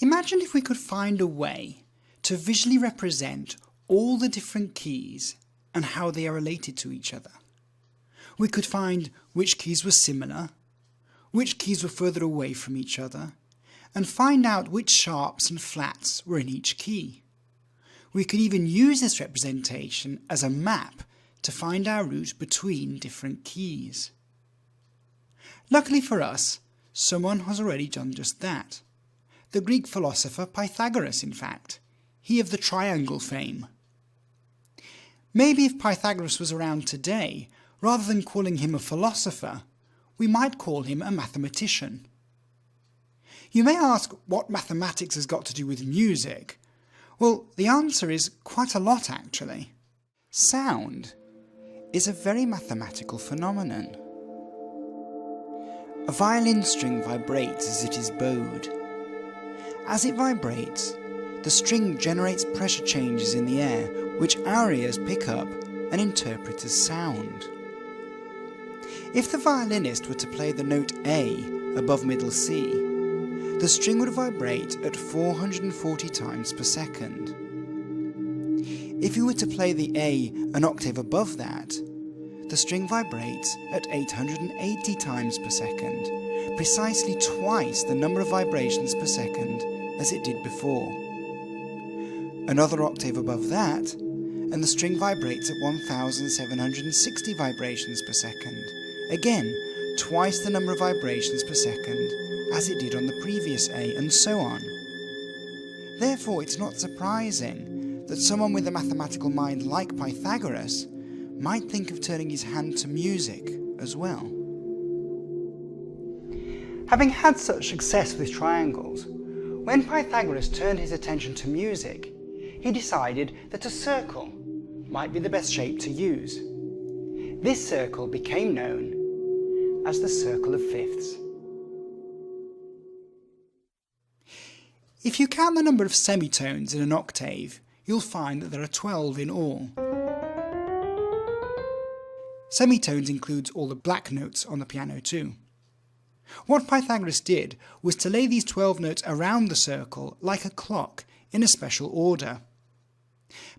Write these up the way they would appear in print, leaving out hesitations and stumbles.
Imagine if we could find a way to visually represent all the different keys and how they are related to each other. We could find which keys were similar, which keys were further away from each other, and find out which sharps and flats were in each key. We could even use this representation as a map to find our route between different keys. Luckily for us, someone has already done just that. The Greek philosopher Pythagoras, in fact. He of the triangle fame. Maybe if Pythagoras was around today, rather than calling him a philosopher, we might call him a mathematician. You may ask what mathematics has got to do with music. Well, the answer is quite a lot actually. Sound is a very mathematical phenomenon. A violin string vibrates as it is bowed. As it vibrates, the string generates pressure changes in the air which our ears pick up and interpret as sound. If the violinist were to play the note A above middle C, the string would vibrate at 440 times per second. If you were to play the A an octave above that, the string vibrates at 880 times per second, precisely twice the number of vibrations per second as it did before. Another octave above that, and the string vibrates at 1760 vibrations per second, again twice the number of vibrations per second as it did on the previous A, and so on. Therefore, it's not surprising that someone with a mathematical mind like Pythagoras might think of turning his hand to music as well. Having had such success with triangles, when Pythagoras turned his attention to music, he decided that a circle might be the best shape to use. This circle became known as the circle of fifths. If you count the number of semitones in an octave, you'll find that there are 12 in all. Semitones includes all the black notes on the piano too. What Pythagoras did was to lay these 12 notes around the circle like a clock in a special order.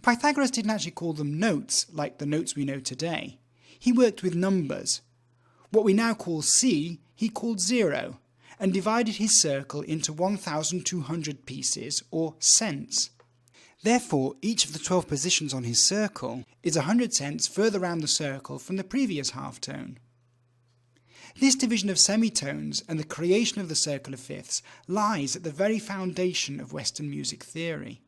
Pythagoras didn't actually call them notes like the notes we know today. He worked with numbers. What we now call C, he called 0, and divided his circle into 1,200 pieces, or cents. Therefore, each of the 12 positions on his circle is 100 cents further round the circle from the previous half-tone. This division of semitones and the creation of the circle of fifths lies at the very foundation of Western music theory.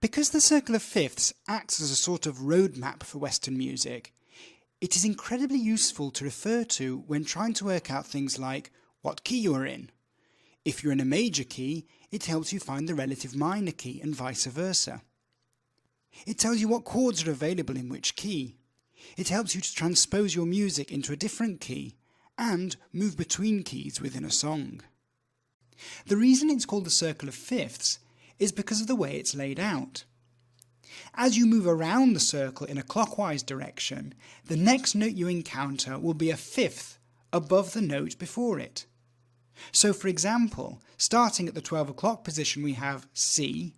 Because the circle of fifths acts as a sort of roadmap for Western music, it is incredibly useful to refer to when trying to work out things like what key you are in. If you're in a major key, it helps you find the relative minor key and vice versa. It tells you what chords are available in which key. It helps you to transpose your music into a different key and move between keys within a song. The reason it's called the circle of fifths is because of the way it's laid out. As you move around the circle in a clockwise direction, the next note you encounter will be a fifth above the note before it. So for example, starting at the 12 o'clock position we have C,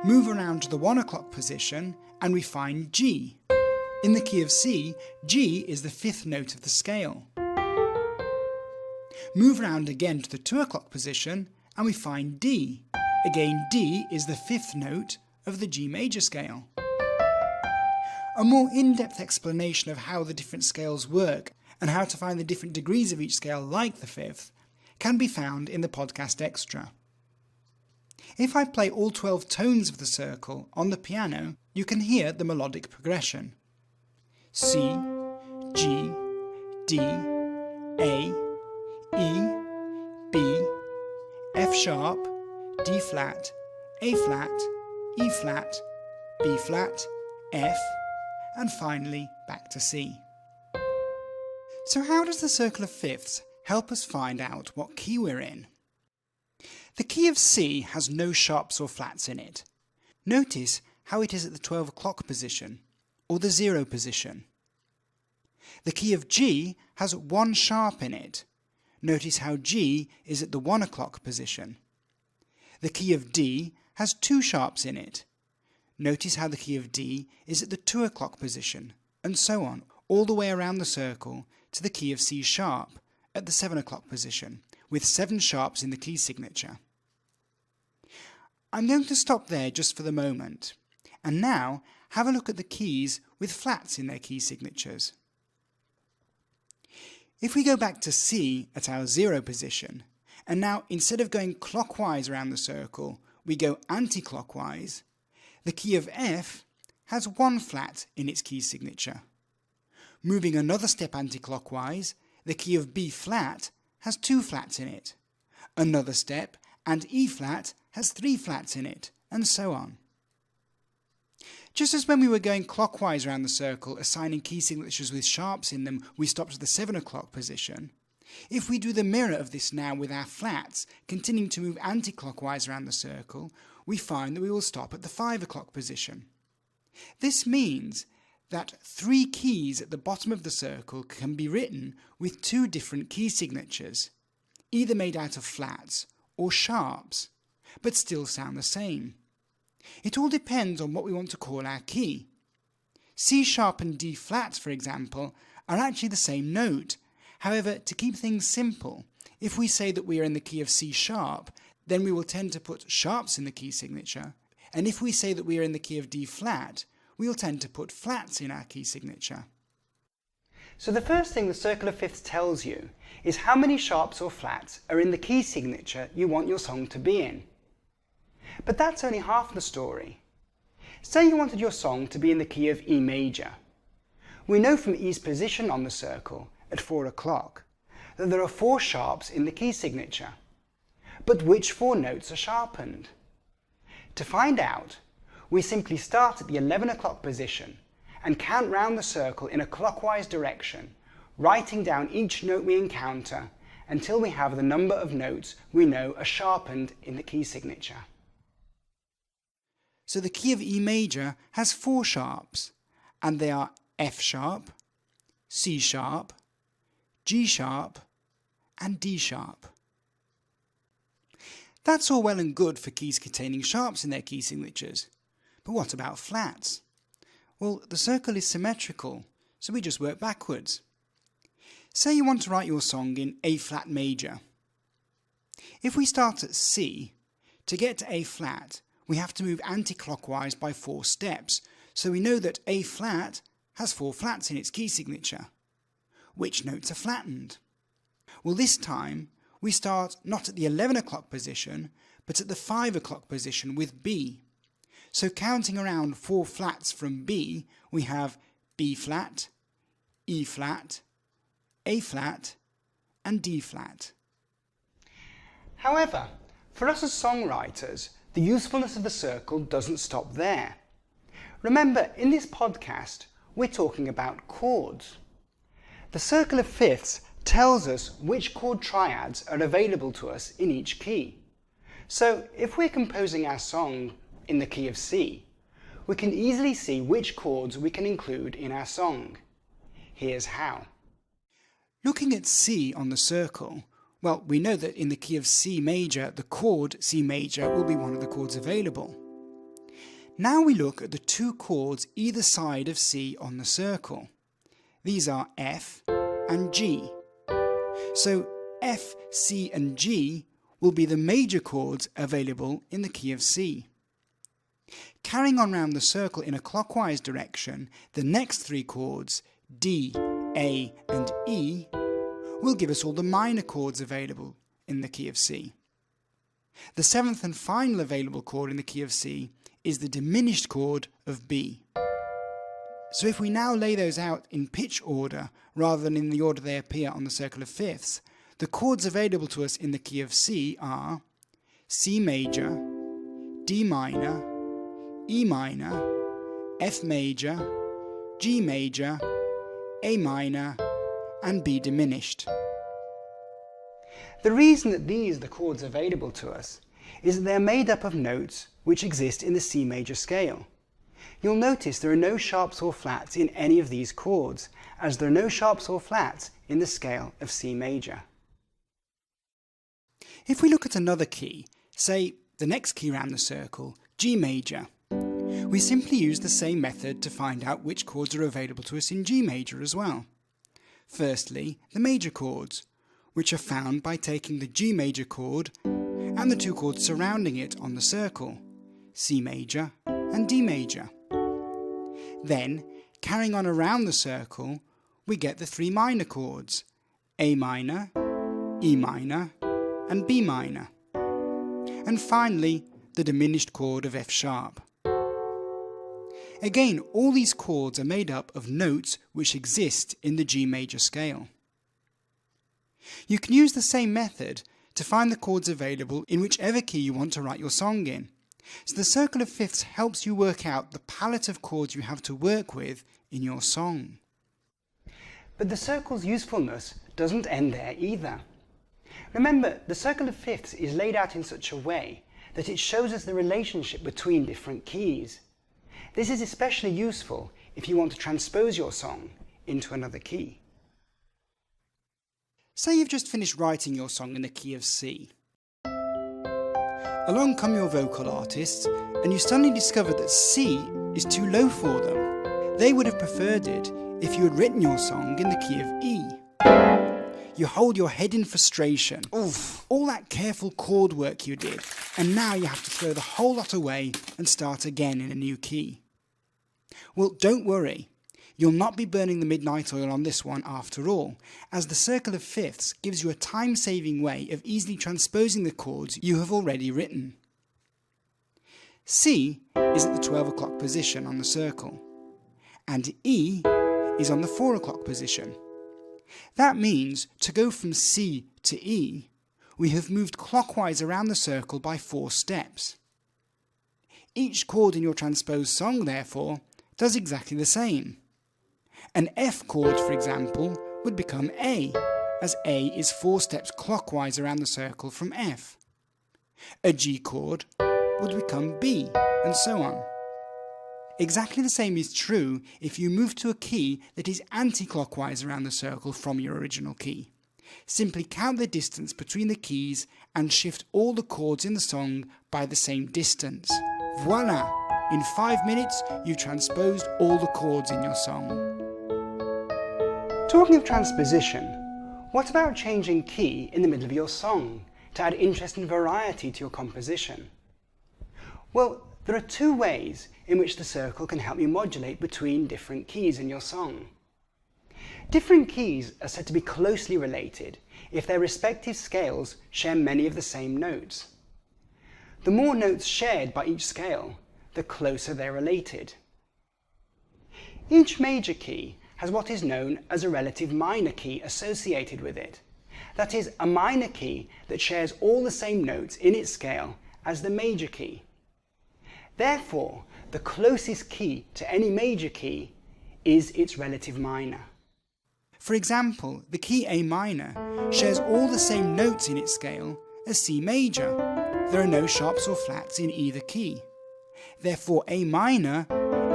move around to the 1 o'clock position and we find G. In the key of C, G is the fifth note of the scale. Move around again to the 2 o'clock position and we find D. Again, D is the fifth note of the G major scale. A more in-depth explanation of how the different scales work and how to find the different degrees of each scale like the fifth can be found in the podcast extra. If I play all 12 tones of the circle on the piano, you can hear the melodic progression. C, G, D, A, E, B, F sharp, D flat, A flat, E flat, B flat, F, and finally back to C. So how does the circle of fifths help us find out what key we're in? The key of C has no sharps or flats in it. Notice how it is at the 12 o'clock position, or the 0 position. The key of G has one sharp in it. Notice how G is at the 1 o'clock position. The key of D has 2 sharps in it. Notice how the key of D is at the 2 o'clock position, and so on, all the way around the circle to the key of C sharp at the 7 o'clock position, with 7 sharps in the key signature. I'm going to stop there just for the moment, and now have a look at the keys with flats in their key signatures. If we go back to C at our 0 position, and now instead of going clockwise around the circle, we go anti-clockwise, the key of F has 1 flat in its key signature. Moving another step anti-clockwise, the key of B flat has 2 flats in it. Another step, and E flat has 3 flats in it, and so on. Just as when we were going clockwise around the circle, assigning key signatures with sharps in them, we stopped at the 7 o'clock position. If we do the mirror of this now with our flats, continuing to move anti-clockwise around the circle, we find that we will stop at the 5 o'clock position. This means that 3 keys at the bottom of the circle can be written with 2 different key signatures, either made out of flats or sharps, but still sound the same. It all depends on what we want to call our key. C sharp and D flat, for example, are actually the same note. However, to keep things simple, if we say that we are in the key of C sharp, then we will tend to put sharps in the key signature, and if we say that we are in the key of D flat, we will tend to put flats in our key signature. So the first thing the circle of fifths tells you is how many sharps or flats are in the key signature you want your song to be in. But that's only half the story. Say you wanted your song to be in the key of E major. We know from E's position on the circle at 4 o'clock that there are 4 sharps in the key signature. But which 4 notes are sharpened? To find out, we simply start at the 11 o'clock position and count round the circle in a clockwise direction, writing down each note we encounter until we have the number of notes we know are sharpened in the key signature. So the key of E major has 4 sharps, and they are F sharp, C sharp, G sharp, and D sharp. That's all well and good for keys containing sharps in their key signatures. But what about flats? Well, the circle is symmetrical, so we just work backwards. Say you want to write your song in A flat major. If we start at C, to get to A flat, we have to move anti-clockwise by 4 steps, so we know that A flat has 4 flats in its key signature. Which notes are flattened? Well, this time we start not at the 11 o'clock position, but at the 5 o'clock position with B. So counting around 4 flats from B, we have B flat, E flat, A flat, and D flat. However, for us as songwriters, the usefulness of the circle doesn't stop there. Remember, in this podcast, we're talking about chords. The circle of fifths tells us which chord triads are available to us in each key. So if we're composing our song in the key of C, we can easily see which chords we can include in our song. Here's how. Looking at C on the circle, well, we know that in the key of C major, the chord C major will be one of the chords available. Now we look at the 2 chords either side of C on the circle. These are F and G. So F, C and G will be the major chords available in the key of C. Carrying on round the circle in a clockwise direction, the next 3 chords, D, A and E, will give us all the minor chords available in the key of C. The 7th and final available chord in the key of C is the diminished chord of B. So if we now lay those out in pitch order rather than in the order they appear on the circle of fifths, the chords available to us in the key of C are C major, D minor, E minor, F major, G major, A minor, and B diminished. The reason that these are the chords available to us is that they're made up of notes which exist in the C major scale. You'll notice there are no sharps or flats in any of these chords, as there are no sharps or flats in the scale of C major. If we look at another key, say the next key around the circle, G major. We simply use the same method to find out which chords are available to us in G major as well. Firstly, the major chords, which are found by taking the G major chord and the two chords surrounding it on the circle, C major and D major. Then, carrying on around the circle, we get the three minor chords, A minor, E minor and B minor. And finally, the diminished chord of F sharp. Again, all these chords are made up of notes which exist in the G major scale. You can use the same method to find the chords available in whichever key you want to write your song in. So the circle of fifths helps you work out the palette of chords you have to work with in your song. But the circle's usefulness doesn't end there either. Remember, the circle of fifths is laid out in such a way that it shows us the relationship between different keys. This is especially useful if you want to transpose your song into another key. Say you've just finished writing your song in the key of C. Along come your vocal artists, and you suddenly discover that C is too low for them. They would have preferred it if you had written your song in the key of E. You hold your head in frustration. Oof, all that careful chord work you did, and now you have to throw the whole lot away and start again in a new key. Well, don't worry. You'll not be burning the midnight oil on this one after all, as the circle of fifths gives you a time-saving way of easily transposing the chords you have already written. C is at the 12 o'clock position on the circle, and E is on the 4 o'clock position. That means to go from C to E, we have moved clockwise around the circle by 4 steps. Each chord in your transposed song, therefore, does exactly the same. An F chord, for example, would become A, as A is 4 steps clockwise around the circle from F. A G chord would become B, and so on. Exactly the same is true if you move to a key that is anti-clockwise around the circle from your original key. Simply count the distance between the keys and shift all the chords in the song by the same distance. Voila! In 5 minutes, you've transposed all the chords in your song. Talking of transposition, what about changing key in the middle of your song to add interest and variety to your composition? Well, there are 2 ways in which the circle can help you modulate between different keys in your song. Different keys are said to be closely related if their respective scales share many of the same notes. The more notes shared by each scale, the closer they're related. Each major key has what is known as a relative minor key associated with it. That is, a minor key that shares all the same notes in its scale as the major key. Therefore, the closest key to any major key is its relative minor. For example, the key A minor shares all the same notes in its scale as C major. There are no sharps or flats in either key. Therefore, A minor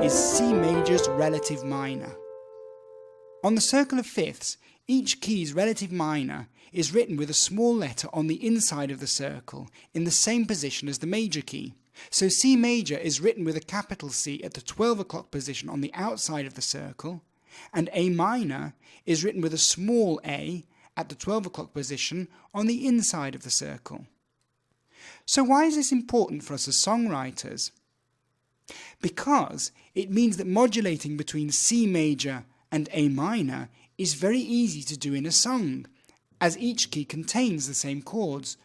is C major's relative minor. On the circle of fifths, each key's relative minor is written with a small letter on the inside of the circle in the same position as the major key. So C major is written with a capital C at the 12 o'clock position on the outside of the circle, and A minor is written with a small a at the 12 o'clock position on the inside of the circle. So why is this important for us as songwriters? Because it means that modulating between C major and A minor is very easy to do in a song, as each key contains the same chords,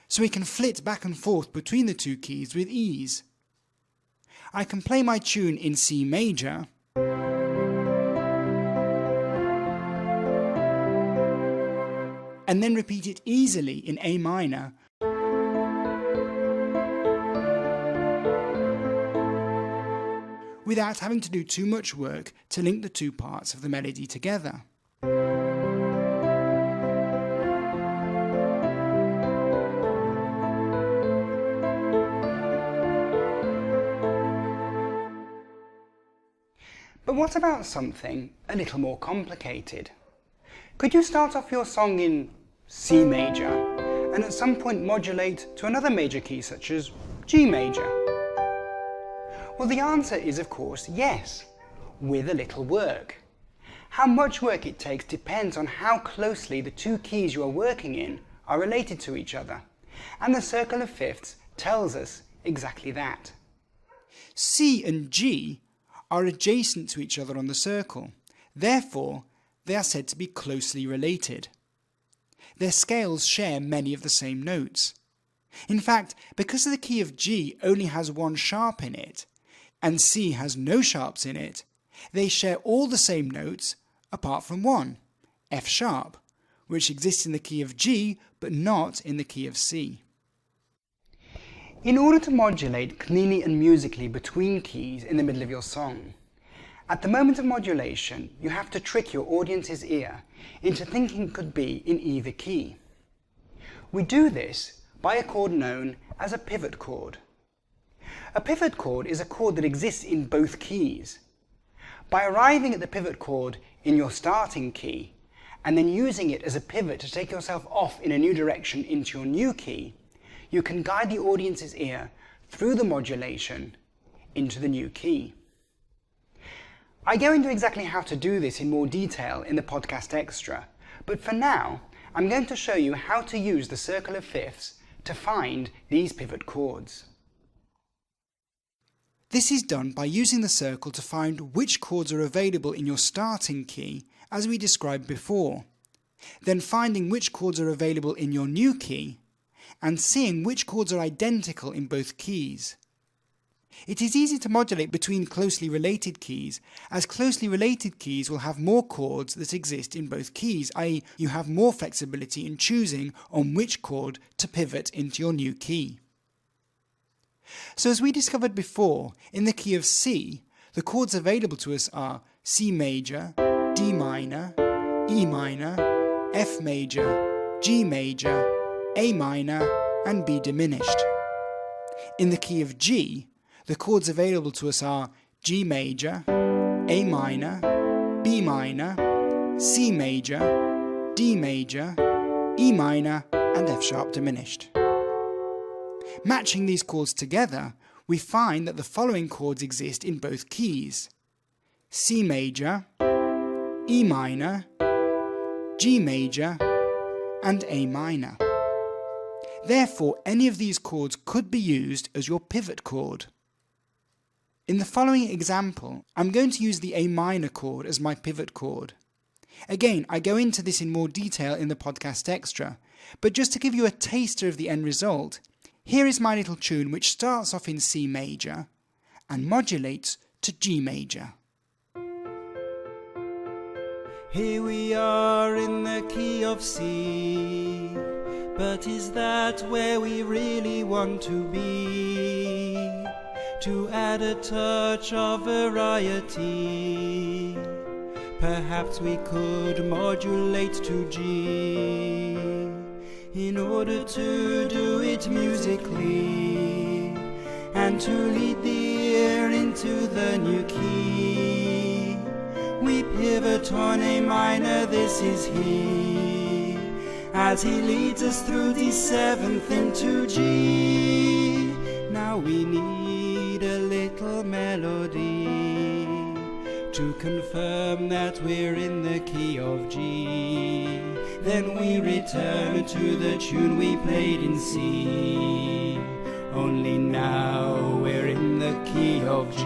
so we can flit back and forth between the 2 keys with ease. I can play my tune in C major, and then repeat it easily in A minor, without having to do too much work to link the 2 parts of the melody together. But what about something a little more complicated? Could you start off your song in C major and at some point modulate to another major key such as G major? Well, the answer is of course yes, with a little work. How much work it takes depends on how closely the two keys you are working in are related to each other, and the circle of fifths tells us exactly that. C and G are adjacent to each other on the circle, therefore they are said to be closely related. Their scales share many of the same notes. In fact, because the key of G only has one sharp in it, and C has no sharps in it, they share all the same notes apart from one, F sharp, which exists in the key of G but not in the key of C. In order to modulate cleanly and musically between keys in the middle of your song, at the moment of modulation you have to trick your audience's ear into thinking it could be in either key. We do this by a chord known as a pivot chord. A pivot chord is a chord that exists in both keys. By arriving at the pivot chord in your starting key and then using it as a pivot to take yourself off in a new direction into your new key, you can guide the audience's ear through the modulation into the new key. I go into exactly how to do this in more detail in the podcast extra, but for now I'm going to show you how to use the circle of fifths to find these pivot chords. This is done by using the circle to find which chords are available in your starting key, as we described before, then finding which chords are available in your new key, and seeing which chords are identical in both keys. It is easy to modulate between closely related keys, as closely related keys will have more chords that exist in both keys, i.e. you have more flexibility in choosing on which chord to pivot into your new key. So as we discovered before, in the key of C, the chords available to us are C major, D minor, E minor, F major, G major, A minor, and B diminished. In the key of G, the chords available to us are G major, A minor, B minor, C major, D major, E minor, and F sharp diminished. Matching these chords together, we find that the following chords exist in both keys: C major, E minor, G major, and A minor. Therefore, any of these chords could be used as your pivot chord. In the following example, I'm going to use the A minor chord as my pivot chord. Again, I go into this in more detail in the podcast extra, but just to give you a taster of the end result, here is my little tune which starts off in C major and modulates to G major. Here we are in the key of C, but is that where we really want to be? To add a touch of variety, perhaps we could modulate to G, in order to do it musically, and to lead the ear into the new key. We pivot on A minor, this is he, as he leads us through D7th into G. Now we need a little melody to confirm that we're in the key of G. Then we return to the tune we played in C, only now we're in the key of G.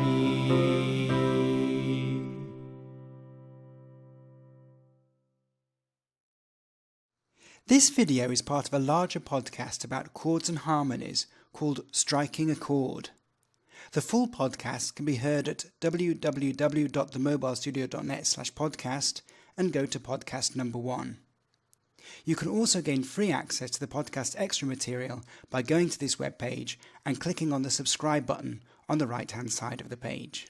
This video is part of a larger podcast about chords and harmonies called Striking a Chord. The full podcast can be heard at www.themobilestudio.net/podcast and go to podcast number 1. You can also gain free access to the podcast extra material by going to this webpage and clicking on the subscribe button on the right-hand side of the page.